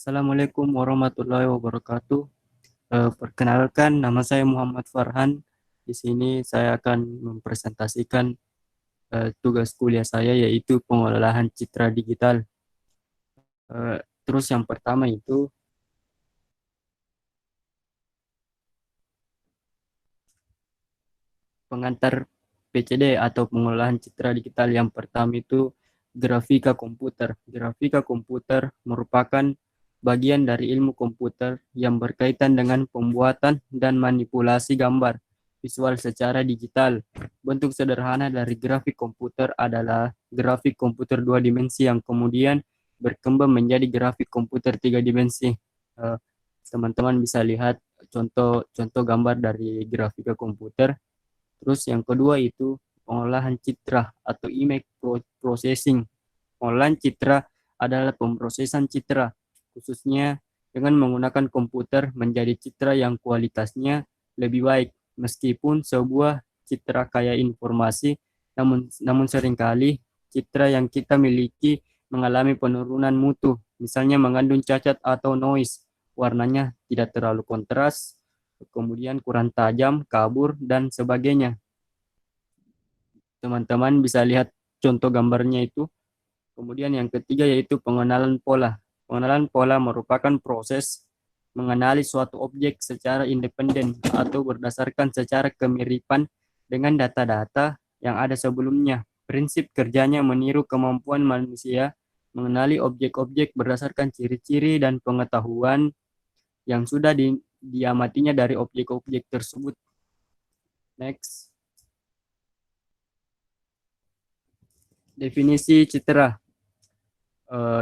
Assalamualaikum warahmatullahi wabarakatuh. Perkenalkan, nama saya Muhammad Farhan. Di sini saya akan mempresentasikan tugas kuliah saya, yaitu pengolahan citra digital. Terus yang pertama itu pengantar PCD atau pengolahan citra digital. Yang pertama itu grafika komputer. Grafika komputer merupakan bagian dari ilmu komputer yang berkaitan dengan pembuatan dan manipulasi gambar visual secara digital. Bentuk sederhana dari grafik komputer adalah grafik komputer dua dimensi yang kemudian berkembang menjadi grafik komputer tiga dimensi. Eh, Teman-teman bisa lihat contoh-contoh gambar dari grafika komputer. Terus yang kedua itu pengolahan citra atau image processing. Pengolahan citra adalah pemrosesan citra, khususnya dengan menggunakan komputer menjadi citra yang kualitasnya lebih baik. Meskipun sebuah citra kaya informasi, namun seringkali citra yang kita miliki mengalami penurunan mutu, misalnya mengandung cacat atau noise, warnanya tidak terlalu kontras, kemudian kurang tajam, kabur, dan sebagainya. Teman-teman bisa lihat contoh gambarnya itu. Kemudian yang ketiga yaitu pengenalan pola. Pengenalan pola merupakan proses mengenali suatu objek secara independen atau berdasarkan secara kemiripan dengan data-data yang ada sebelumnya. Prinsip kerjanya meniru kemampuan manusia mengenali objek-objek berdasarkan ciri-ciri dan pengetahuan yang sudah diamatinya dari objek-objek tersebut. Next. Definisi citra.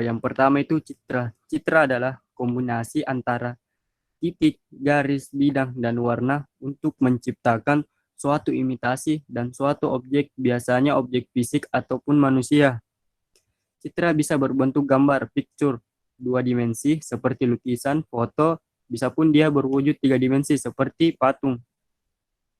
Yang pertama itu citra. Citra adalah kombinasi antara titik, garis, bidang, dan warna untuk menciptakan suatu imitasi dan suatu objek, biasanya objek fisik ataupun manusia. Citra bisa berbentuk gambar, picture, dua dimensi seperti lukisan, foto, bisa pun dia berwujud tiga dimensi seperti patung.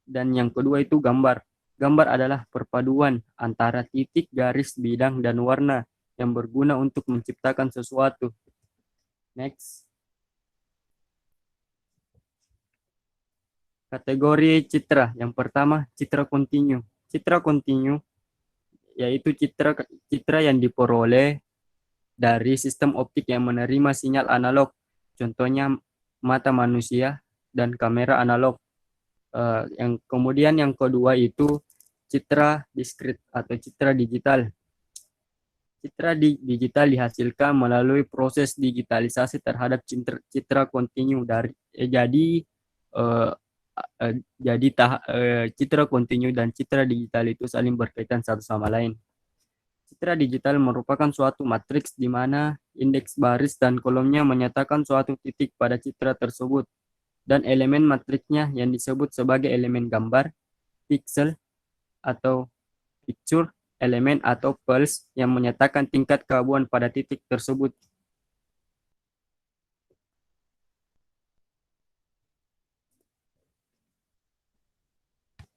Dan yang kedua itu gambar. Gambar adalah perpaduan antara titik, garis, bidang, dan warna yang berguna untuk menciptakan sesuatu. Next. Kategori citra. Yang pertama, citra kontinu. Citra kontinu yaitu citra citra yang diperoleh dari sistem optik yang menerima sinyal analog. Contohnya mata manusia dan kamera analog. Yang kedua itu citra diskrit atau citra digital. Citra digital dihasilkan melalui proses digitalisasi terhadap citra kontinu eh, citra kontinu dan citra digital itu saling berkaitan satu sama lain. Citra digital merupakan suatu matriks di mana indeks baris dan kolomnya menyatakan suatu titik pada citra tersebut, dan elemen matriksnya yang disebut sebagai elemen gambar, pixel atau picture, elemen atau pulse yang menyatakan tingkat keabuan pada titik tersebut.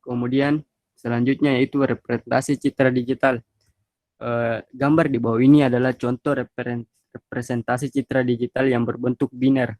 Kemudian selanjutnya yaitu representasi citra digital. Gambar di bawah ini adalah contoh representasi citra digital yang berbentuk biner.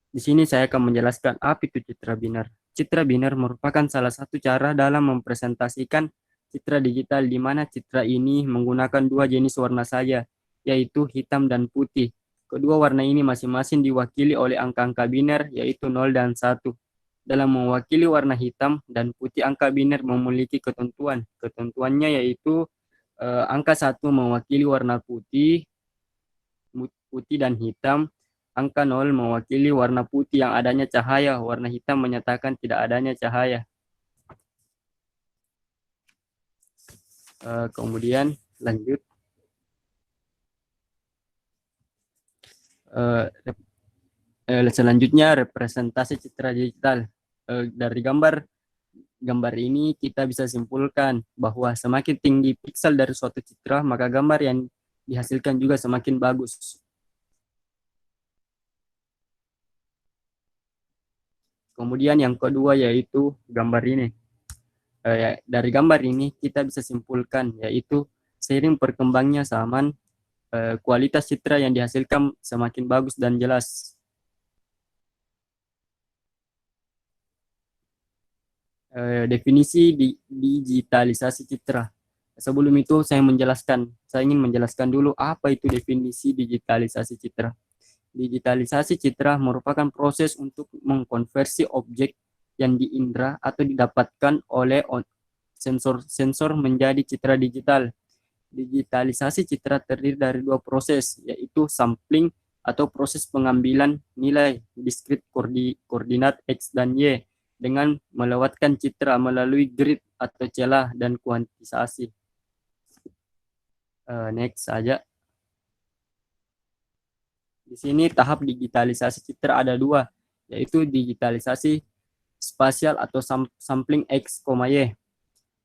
Di sini saya akan menjelaskan apa itu citra biner. Citra biner merupakan salah satu cara dalam mempresentasikan citra digital di mana citra ini menggunakan dua jenis warna saja, yaitu hitam dan putih. Kedua warna ini masing-masing diwakili oleh angka-angka biner, yaitu 0 dan 1. Dalam mewakili warna hitam dan putih, angka biner memiliki ketentuan. Ketentuannya yaitu angka 1 mewakili warna putih dan hitam. Angka 0 mewakili warna putih yang adanya cahaya, warna hitam menyatakan tidak adanya cahaya. Kemudian lanjut. Selanjutnya representasi citra digital. Dari gambar ini kita bisa simpulkan bahwa semakin tinggi piksel dari suatu citra, maka gambar yang dihasilkan juga semakin bagus. Kemudian yang kedua yaitu gambar ini. Dari gambar ini kita bisa simpulkan yaitu seiring perkembangnya zaman, kualitas citra yang dihasilkan semakin bagus dan jelas. Definisi digitalisasi citra. Sebelum itu saya ingin menjelaskan dulu apa itu definisi digitalisasi citra. Digitalisasi citra merupakan proses untuk mengkonversi objek yang diindra atau didapatkan oleh sensor menjadi citra digital. Digitalisasi citra terdiri dari dua proses, yaitu sampling atau proses pengambilan nilai diskrit koordinat X dan Y dengan melewatkan citra melalui grid atau celah dan kuantisasi. Next saja. Di sini tahap digitalisasi citra ada dua, yaitu digitalisasi spasial atau sampling X, Y.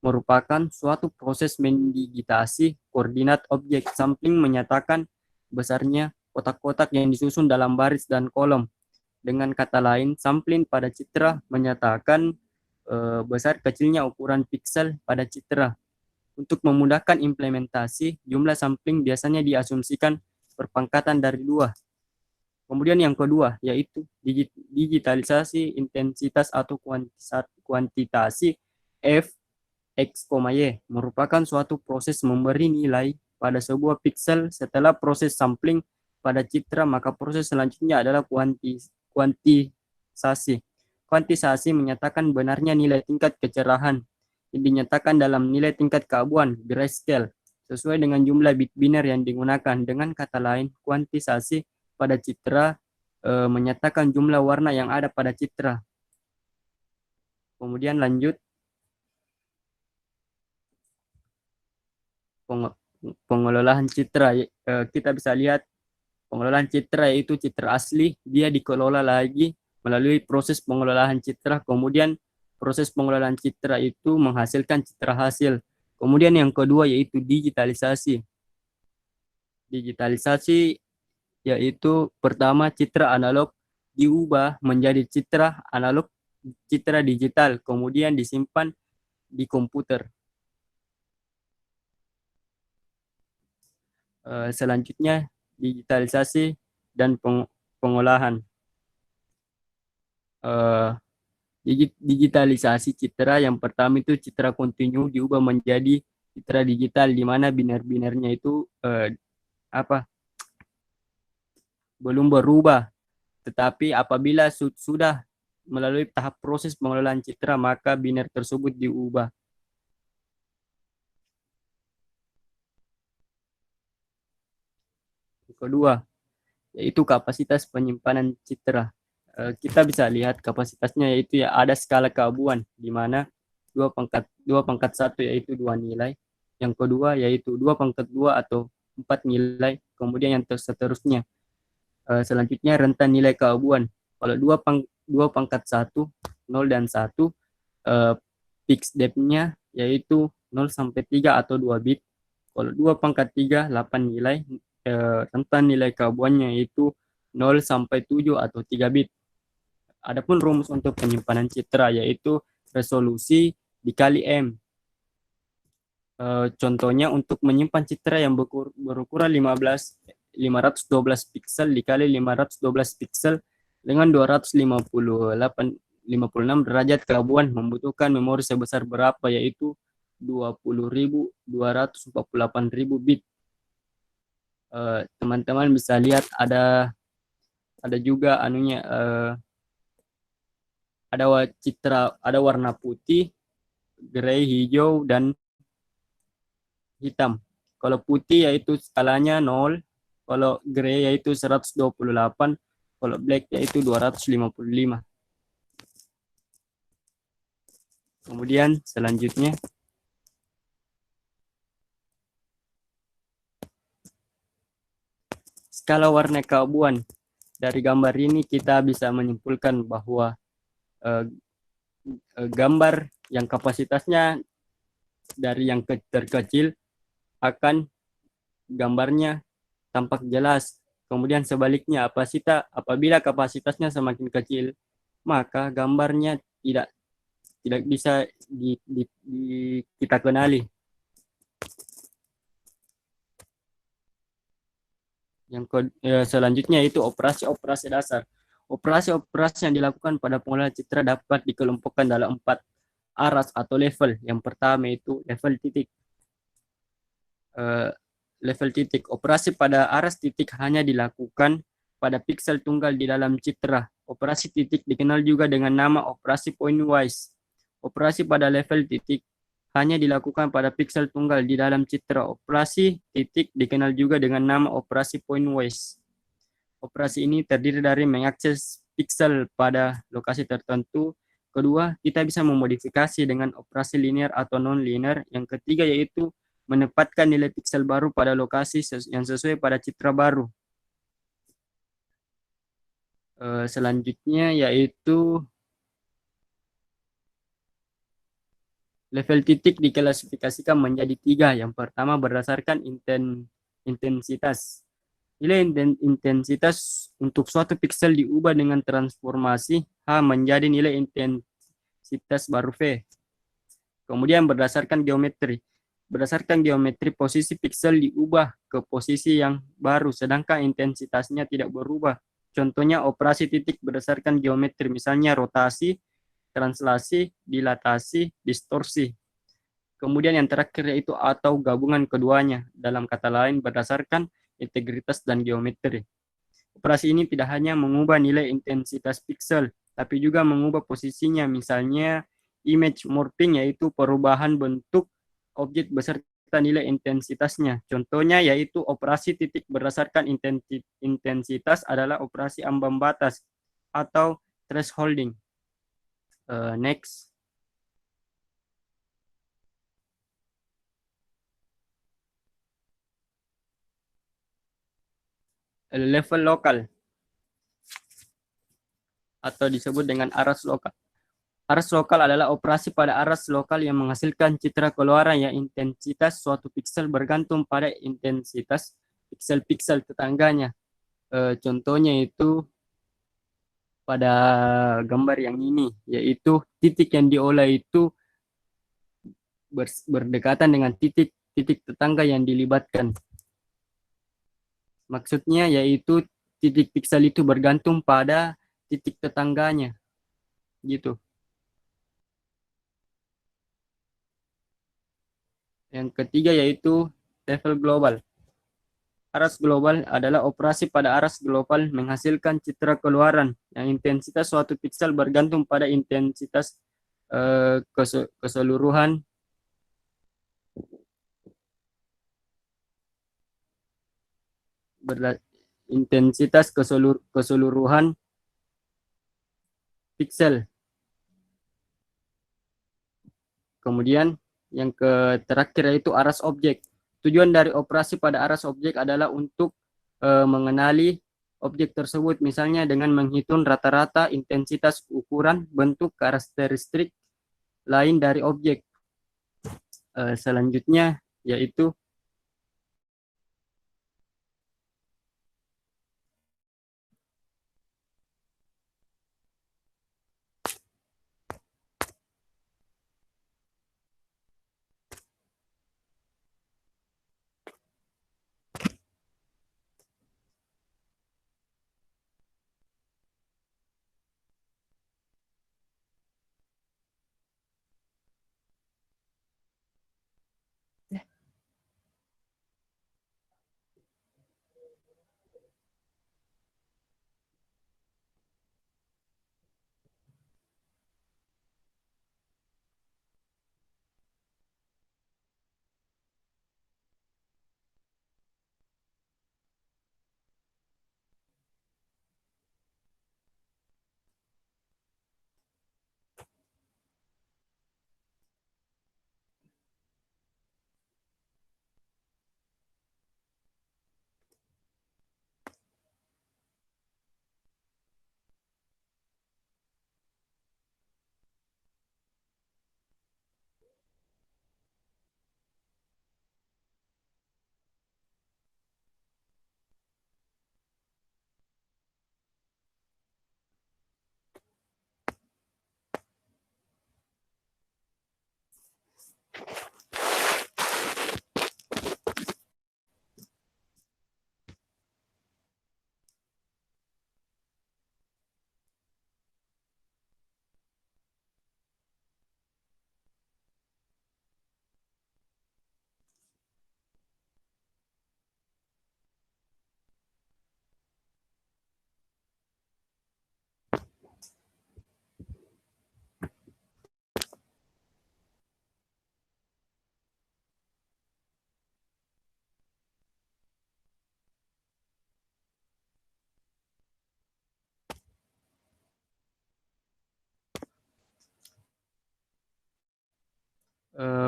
Merupakan suatu proses mendigitasi koordinat objek. Sampling menyatakan besarnya kotak-kotak yang disusun dalam baris dan kolom. Dengan kata lain, sampling pada citra menyatakan besar kecilnya ukuran piksel pada citra. Untuk memudahkan implementasi, jumlah sampling biasanya diasumsikan perpangkatan dari dua. Kemudian yang kedua, yaitu digitalisasi intensitas atau kuantitasi F, X, Y, merupakan suatu proses memberi nilai pada sebuah piksel setelah proses sampling pada citra, maka proses selanjutnya adalah kuantisasi. Kuantisasi menyatakan benarnya nilai tingkat kecerahan yang dinyatakan dalam nilai tingkat keabuan grayscale sesuai dengan jumlah bit biner yang digunakan. Dengan kata lain, kuantisasi pada citra menyatakan jumlah warna yang ada pada citra. Kemudian lanjut pengelolaan citra. Kita bisa lihat pengelolaan citra yaitu citra asli, dia dikelola lagi melalui proses pengelolaan citra. Kemudian proses pengelolaan citra itu menghasilkan citra hasil. Kemudian yang kedua yaitu digitalisasi. Digitalisasi yaitu pertama citra analog diubah menjadi citra analog, citra digital, kemudian disimpan di komputer. Selanjutnya digitalisasi dan pengolahan. Digitalisasi citra yang pertama itu citra kontinu diubah menjadi citra digital, di mana biner-binernya itu belum berubah, tetapi apabila sudah melalui tahap proses pengelolaan citra, maka biner tersebut diubah. Kedua, yaitu kapasitas penyimpanan citra. Kita bisa lihat kapasitasnya yaitu ya ada skala keabuan, di mana 2/1 yaitu 2 nilai. Yang kedua yaitu 2/2 atau 4 nilai, kemudian yang seterusnya. Selanjutnya rentan nilai keabuan. Kalau 2/1, 0 dan 1, fix depth-nya yaitu 0 sampai 3 atau 2 bit. Kalau 2/3, 8 nilai, rentan nilai keabuannya yaitu 0 sampai 7 atau 3 bit. Adapun rumus untuk penyimpanan citra yaitu resolusi dikali M. Contohnya untuk menyimpan citra yang berukuran 512 piksel dikali 512 piksel dengan 56 derajat keabuan membutuhkan memori sebesar berapa, yaitu 20.248.000 bit. Teman-teman bisa lihat ada juga ada warna putih, grey, hijau, dan hitam. Kalau putih yaitu skalanya 0, kalau grey yaitu 128, kalau black yaitu 255. Kemudian selanjutnya skala warna keabuan. Dari gambar ini kita bisa menyimpulkan bahwa gambar yang kapasitasnya dari yang terkecil akan gambarnya tampak jelas. Kemudian sebaliknya, apabila kapasitasnya semakin kecil, maka gambarnya tidak bisa kita kenali. Selanjutnya itu operasi-operasi dasar. Operasi-operasi yang dilakukan pada pengolahan citra dapat dikelompokkan dalam 4 aras atau level. Yang pertama itu level titik. Eh, Level titik. Operasi pada aras titik hanya dilakukan pada piksel tunggal di dalam citra. Operasi titik dikenal juga dengan nama operasi pointwise. Operasi pada level titik hanya dilakukan pada piksel tunggal di dalam citra. Operasi titik dikenal juga dengan nama operasi pointwise. Operasi ini terdiri dari mengakses piksel pada lokasi tertentu. Kedua, kita bisa memodifikasi dengan operasi linear atau non-linear. Yang ketiga yaitu menempatkan nilai piksel baru pada lokasi yang sesuai pada citra baru. Selanjutnya yaitu level titik diklasifikasikan menjadi 3. Yang pertama berdasarkan intensitas. Nilai intensitas untuk suatu piksel diubah dengan transformasi H menjadi nilai intensitas baru V. Kemudian berdasarkan geometri. Berdasarkan geometri, posisi piksel diubah ke posisi yang baru, sedangkan intensitasnya tidak berubah. Contohnya operasi titik berdasarkan geometri, misalnya rotasi, translasi, dilatasi, distorsi. Kemudian yang terakhir yaitu atau gabungan keduanya, dalam kata lain berdasarkan integritas dan geometri. Operasi ini tidak hanya mengubah nilai intensitas piksel, tapi juga mengubah posisinya, misalnya image morphing yaitu perubahan bentuk objek beserta nilai intensitasnya. Contohnya yaitu operasi titik berdasarkan intensitas adalah operasi ambang batas atau thresholding. Next. Level lokal atau disebut dengan aras lokal. Aras lokal adalah operasi pada aras lokal yang menghasilkan citra keluaran yang intensitas suatu piksel bergantung pada intensitas piksel-piksel tetangganya. Contohnya itu pada gambar yang ini, yaitu titik yang diolah itu berdekatan dengan titik-titik tetangga yang dilibatkan. Maksudnya yaitu titik piksel itu bergantung pada titik tetangganya, gitu. Yang ketiga yaitu level global. Aras global adalah operasi pada aras global menghasilkan citra keluaran yang intensitas suatu piksel bergantung pada intensitas keseluruhan intensitas keseluruhan piksel. Kemudian yang terakhir yaitu aras objek. Tujuan dari operasi pada aras objek adalah untuk mengenali objek tersebut, misalnya dengan menghitung rata-rata intensitas ukuran bentuk karakteristik lain dari objek. Selanjutnya yaitu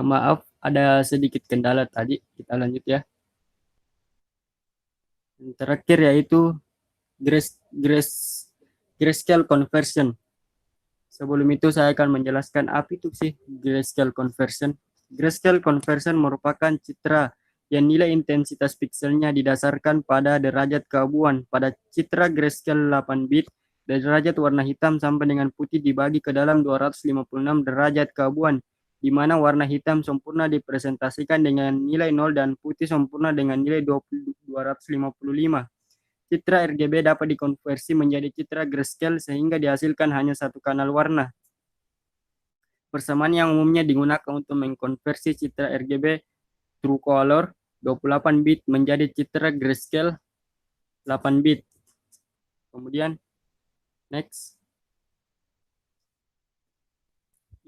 Maaf, ada sedikit kendala tadi. Kita lanjut ya. Yang terakhir yaitu grace, grace, grayscale conversion. Sebelum itu saya akan menjelaskan apa itu sih grayscale conversion. Grayscale conversion merupakan citra yang nilai intensitas pikselnya didasarkan pada derajat keabuan. Pada citra grayscale 8 bit, derajat warna hitam sampai dengan putih dibagi ke dalam 256 derajat keabuan, di mana warna hitam sempurna dipresentasikan dengan nilai 0 dan putih sempurna dengan nilai 255. Citra RGB dapat dikonversi menjadi citra grayscale sehingga dihasilkan hanya satu kanal warna. Persamaan yang umumnya digunakan untuk mengkonversi citra RGB true color 28 bit menjadi citra grayscale 8 bit. Kemudian next.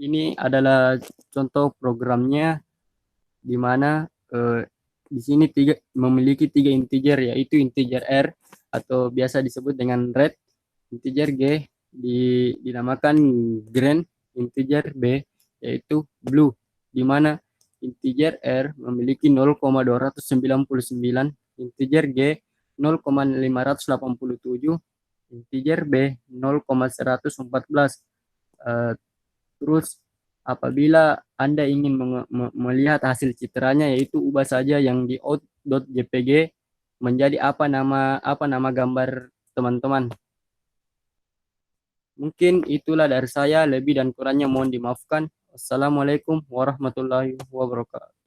Ini adalah contoh programnya di mana di sini memiliki tiga integer, yaitu integer R atau biasa disebut dengan red, integer G dinamakan green, integer B yaitu blue, di mana integer R memiliki 0,299, integer G 0,587, integer B 0,114. Terus apabila Anda ingin melihat hasil citranya, yaitu ubah saja yang di out.jpg menjadi apa nama gambar teman-teman. Mungkin itulah dari saya, lebih dan kurangnya mohon dimaafkan. Assalamualaikum warahmatullahi wabarakatuh.